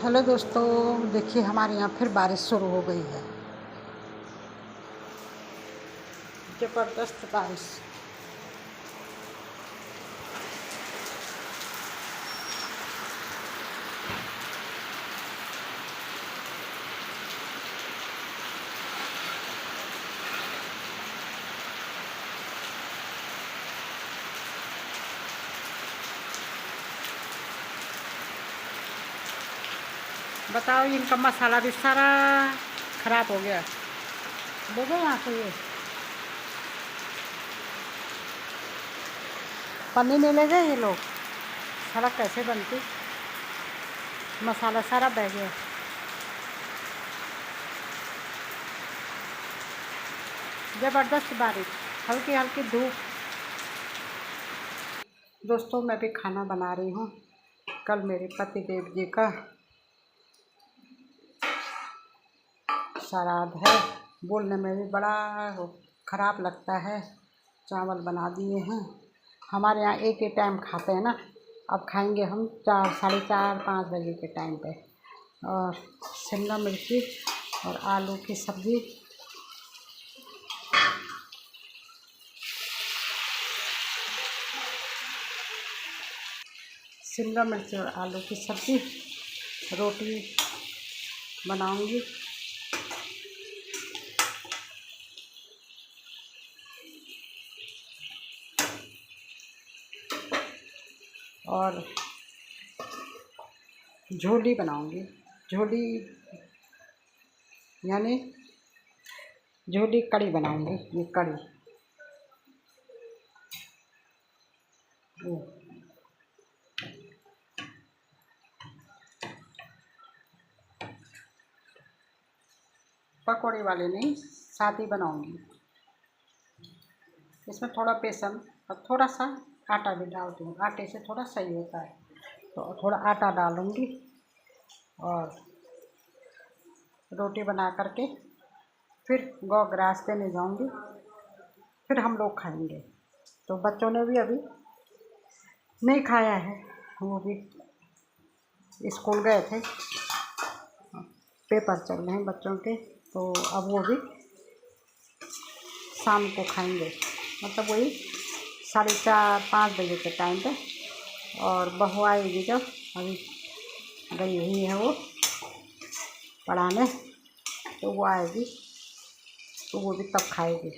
Hello दोस्तों, देखिए हमारे यहाँ फिर बारिश शुरू हो गई है। ज़बरदस्त बारिश। बताओ, इनका मसाला भी सारा खराब हो गया। देखो यहाँ से ये पन्नी नहीं ले गए ये लोग। सड़क कैसे बनती, मसाला सारा बह गया। ज़बरदस्त बारिश, हल्की हल्की धूप। दोस्तों, मैं भी खाना बना रही हूँ। कल मेरे पति देव जी का श्राद्ध है। बोलने में भी बड़ा ख़राब लगता है। चावल बना दिए हैं। हमारे यहाँ एक ही टाइम खाते हैं ना। अब खाएंगे हम 4, साढ़े 4, 5 बजे के टाइम पे। और शिमला मिर्ची और आलू की सब्ज़ी। शिमला मिर्ची और आलू की सब्ज़ी, रोटी बनाऊंगी। और झोली बनाऊंगी। झोली यानी झोली कड़ी बनाऊंगी। ये कड़ी पकौड़े वाले नहीं, सादी बनाऊंगी। इसमें थोड़ा बेसन और थोड़ा सा आटा भी डालती हूँ। आटे से थोड़ा सही होता है, तो थोड़ा आटा डालूंगी। और रोटी बना करके फिर गौ ग्रास देने जाऊंगी। फिर हम लोग खाएंगे। तो बच्चों ने भी अभी नहीं खाया है, वो भी स्कूल गए थे। पेपर चल रहे हैं बच्चों के, तो अब वो भी शाम को खाएंगे। मतलब वही 4:30, 5 बजे के टाइम पे। और बहू आएगी जब, अभी गई हुई है वो पढ़ाने, तो वो आएगी तो वो भी तब खाएगी।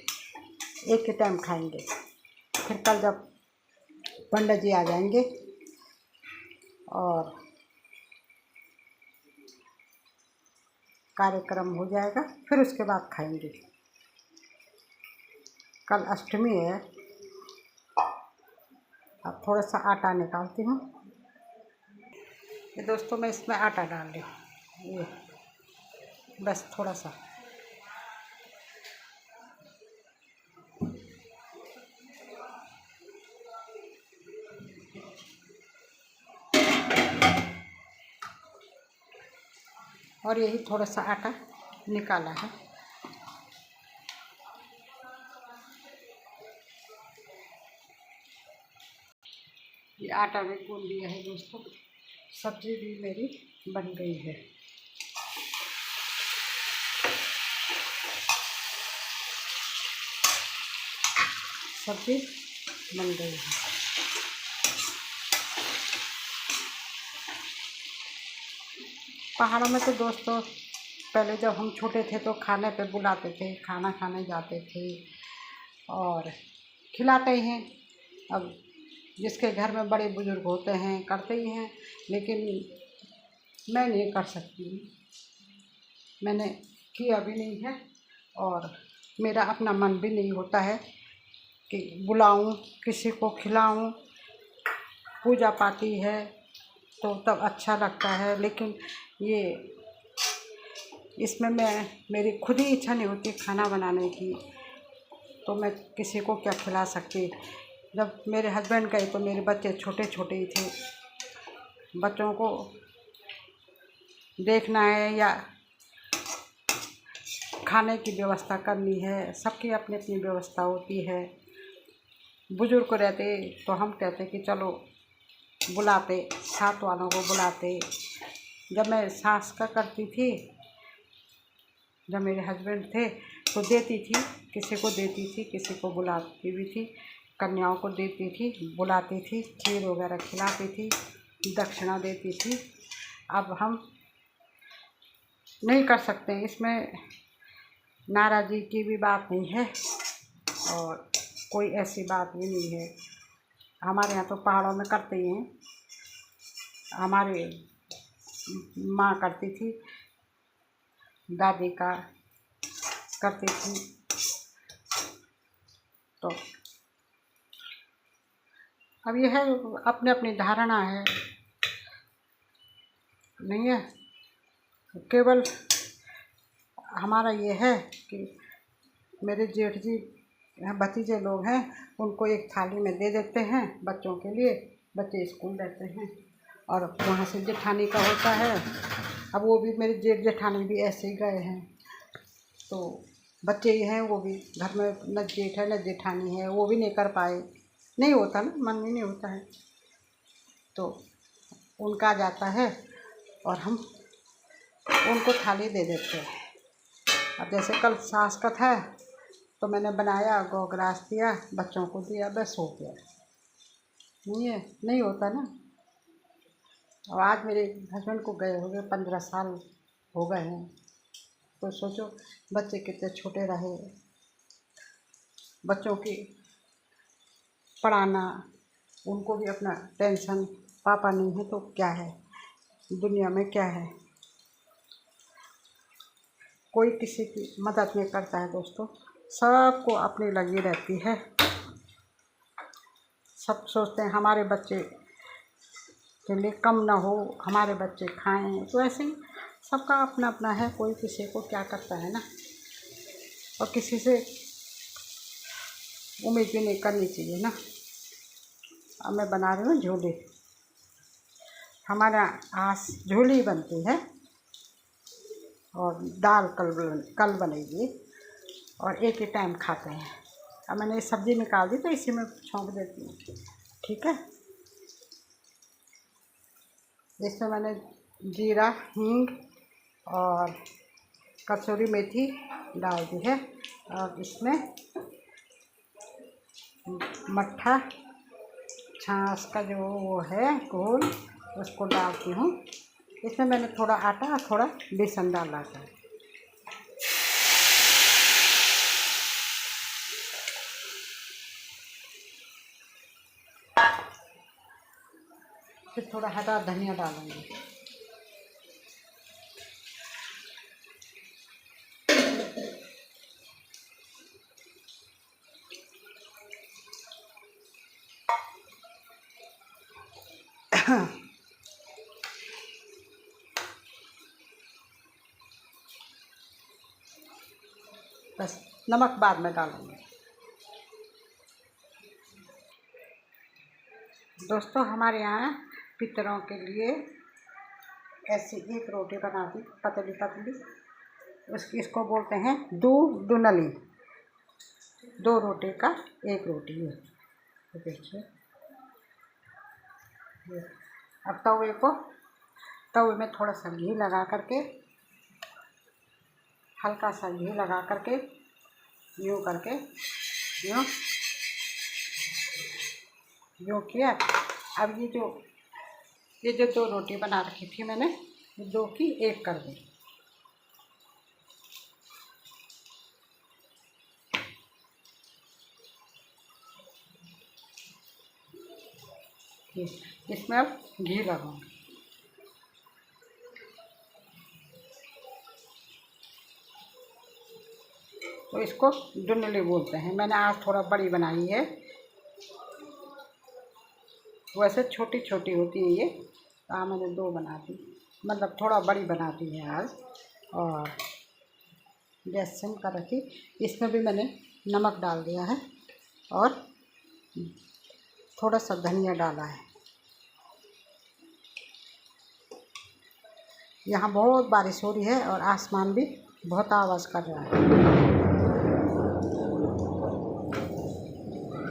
एक ही टाइम खाएंगे। फिर कल जब पंडित जी आ जाएंगे और कार्यक्रम हो जाएगा, फिर उसके बाद खाएंगे। कल अष्टमी है। अब थोड़ा सा आटा निकालती हूँ। ये दोस्तों, मैं इसमें आटा डाल रही हूँ, ये बस थोड़ा सा। और यही थोड़ा सा आटा निकाला है। ये आटा भी गूंद लिया है दोस्तों। सब्जी भी मेरी बन गई है। सब्जी बन गई है। पहाड़ों में तो दोस्तों, पहले जब हम छोटे थे तो खाने पे बुलाते थे, खाना खाने जाते थे और खिलाते ही हैं। अब जिसके घर में बड़े बुजुर्ग होते हैं करते ही हैं, लेकिन मैं नहीं कर सकती। मैंने किया भी नहीं है और मेरा अपना मन भी नहीं होता है कि बुलाऊं, किसी को खिलाऊं। पूजा पाती है तो तब अच्छा लगता है, लेकिन ये इसमें मेरी खुद ही इच्छा नहीं होती खाना बनाने की, तो मैं किसी को क्या खिला सकती। जब मेरे हस्बैंड गए तो मेरे बच्चे छोटे छोटे ही थे। बच्चों को देखना है या खाने की व्यवस्था करनी है, सबकी अपनी अपनी व्यवस्था होती है। बुजुर्ग रहते तो हम कहते कि चलो बुलाते, साथ वालों को बुलाते, जब मैं सास का करती थी, जब मेरे हस्बैंड थे तो देती थी, किसी को देती थी, किसी को बुलाती भी थी, कन्याओं को देती थी, बुलाती थी, खीर वगैरह खिलाती थी, दक्षिणा देती थी। अब हम नहीं कर सकते, इसमें नाराज़गी की भी बात नहीं है और कोई ऐसी बात भी नहीं है। हमारे यहाँ तो पहाड़ों में करते ही हैं। हमारे माँ करती थी, दादी का करती थी। तो अब यह है, अपनी अपनी धारणा है, नहीं है। केवल हमारा ये है कि मेरे जेठ जी भतीजे लोग हैं, उनको एक थाली में दे देते हैं बच्चों के लिए, बच्चे स्कूल रहते हैं। और वहाँ से जेठानी का होता है। अब वो भी मेरे जेठ जेठानी भी ऐसे ही गए हैं, तो बच्चे ही हैं, वो भी घर में न जेठ है न जेठानी है, वो भी नहीं कर पाए। नहीं होता ना, मन में नहीं होता है, तो उनका जाता है और हम उनको थाली दे देते हैं। अब जैसे कल सास का था तो मैंने बनाया, गौ ग्रास दिया, बच्चों को दिया, बस हो गया। नहीं है, नहीं होता ना। और आज मेरे हस्बैंड को गए हो गए 15 साल हो गए हैं, तो सोचो बच्चे कितने छोटे रहे, बच्चों की पढ़ाना, उनको भी अपना टेंशन, पापा नहीं है तो क्या है दुनिया में, क्या है। कोई किसी की मदद नहीं करता है दोस्तों, सबको अपनी लगी रहती है। सब सोचते हैं हमारे बच्चे के लिए कम ना हो, हमारे बच्चे खाएं, तो ऐसे ही सबका अपना अपना है, कोई किसी को क्या करता है ना। और किसी से उम्मीद भी नहीं करनी चाहिए ना। अब मैं बना रही हूँ झोली, हमारा आज झोली बनती है और दाल कल बनेगी और एक ही टाइम खाते हैं। अब मैंने सब्ज़ी निकाल दी तो इसी में छोंक देती हूँ, ठीक है। इसमें मैंने जीरा, हींग और कसूरी मेथी डाल दी है और इसमें मट्ठा छाछ का जो वो है घोल, उसको डालती हूँ। इसमें मैंने थोड़ा आटा और थोड़ा बेसन डाला था। फिर थोड़ा हरा धनिया डालूंगी। बस नमक बाद में डालूंगी। दोस्तों हमारे यहाँ पितरों के लिए ऐसी एक रोटी बनाती, पतली पतली, इसको बोलते हैं दुनली। 2 रोटी का 1 रोटी है। तो देखिए, अब तवे में थोड़ा सा घी लगा करके, हल्का सा घी लगा करके, यूँ करके यूँ किया। अब ये जो 2 रोटी बना रखी थी मैंने, 2 की 1 कर दी। इसमें अब घी लगाऊंगी। तो इसको डुनली बोलते हैं। मैंने आज थोड़ा बड़ी बनाई है, वैसे छोटी छोटी होती है ये, तो मैंने 2 बना दी, मतलब थोड़ा बड़ी बना दी है आज। और गैस सिम कर रखी। इसमें भी मैंने नमक डाल दिया है और थोड़ा सा धनिया डाला है। यहाँ बहुत बारिश हो रही है और आसमान भी बहुत आवाज़ कर रहा है।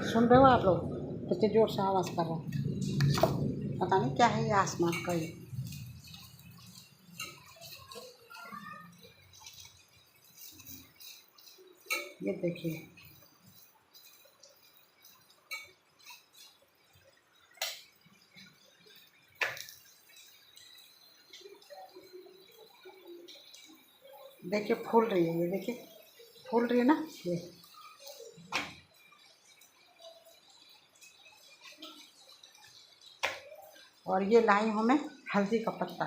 सुन रहे हो आप लोग, कितनी जोर से आवाज़ कर रहा है, पता नहीं क्या है ये आसमान का। ये ये देखिए, देखिए फूल रही है, ये देखिए फूल रही है ना ये। और ये लाई हूँ मैं हल्दी का पत्ता,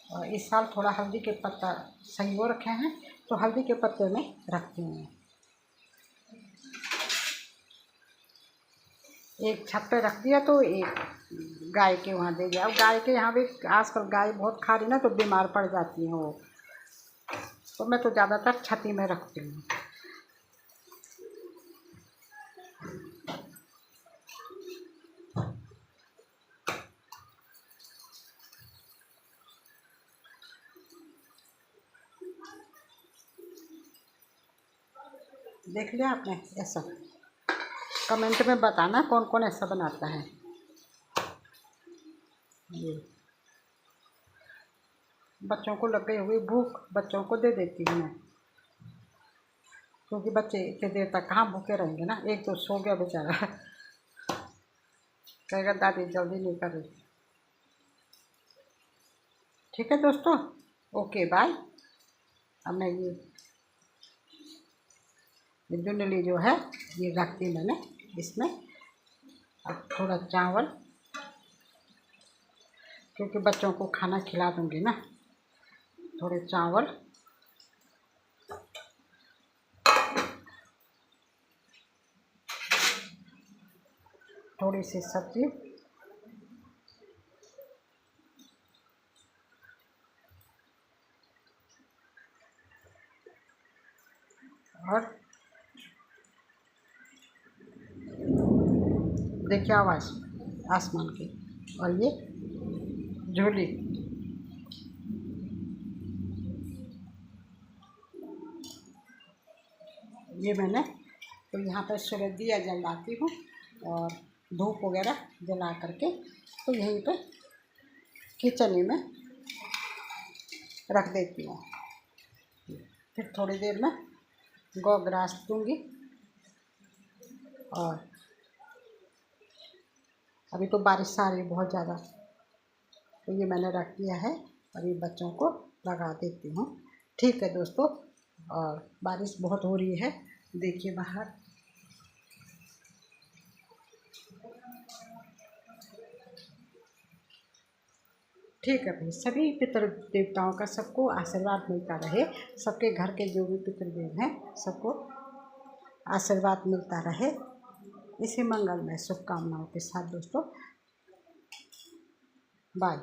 और इस साल थोड़ा हल्दी के पत्ता सही हो रखे हैं, तो हल्दी के पत्ते में रखती हूँ। एक छत पे रख दिया तो एक गाय के वहाँ दे दिया। अब गाय के यहाँ भी आजकल गाय बहुत खा रही ना, तो बीमार पड़ जाती हैं वो, तो मैं तो ज़्यादातर छती में रखती हूँ। देख लिया आपने ऐसा? कमेंट में बताना कौन कौन ऐसा बनाता है। ये बच्चों को लग गई हुई भूख, बच्चों को दे देती हूँ मैं, क्योंकि बच्चे इतनी देर तक कहाँ भूखे रहेंगे ना। एक तो सो गया बेचारा, कहेगा दादी जल्दी नहीं कर रही। ठीक है दोस्तों, ओके बाय। अब मैं ये जुनली जो है ये रख दी मैंने इसमें। अब थोड़ा चावल, क्योंकि बच्चों को खाना खिला दूँगी ना, थोड़े चावल, थोड़ी सी सब्जी, और देखिए आवाज़ आसमान की। और ये झोली, ये मैंने तो यहाँ पर सुबह दिया जलाती हूँ और धूप वगैरह जला करके तो यहीं पे किचन में रख देती हूँ। फिर थोड़ी देर में गौ ग्रास दूँगी। और अभी तो बारिश आ रही है बहुत ज़्यादा, तो ये मैंने रख दिया है और ये बच्चों को लगा देती हूँ। ठीक है दोस्तों, और बारिश बहुत हो रही है, देखिए बाहर। ठीक है भाई, सभी पितृ देवताओं का सबको आशीर्वाद मिलता रहे, सबके घर के जो भी पितृदेव हैं सबको आशीर्वाद मिलता रहे। इसी मंगलमय शुभकामनाओं के साथ दोस्तों, बाय।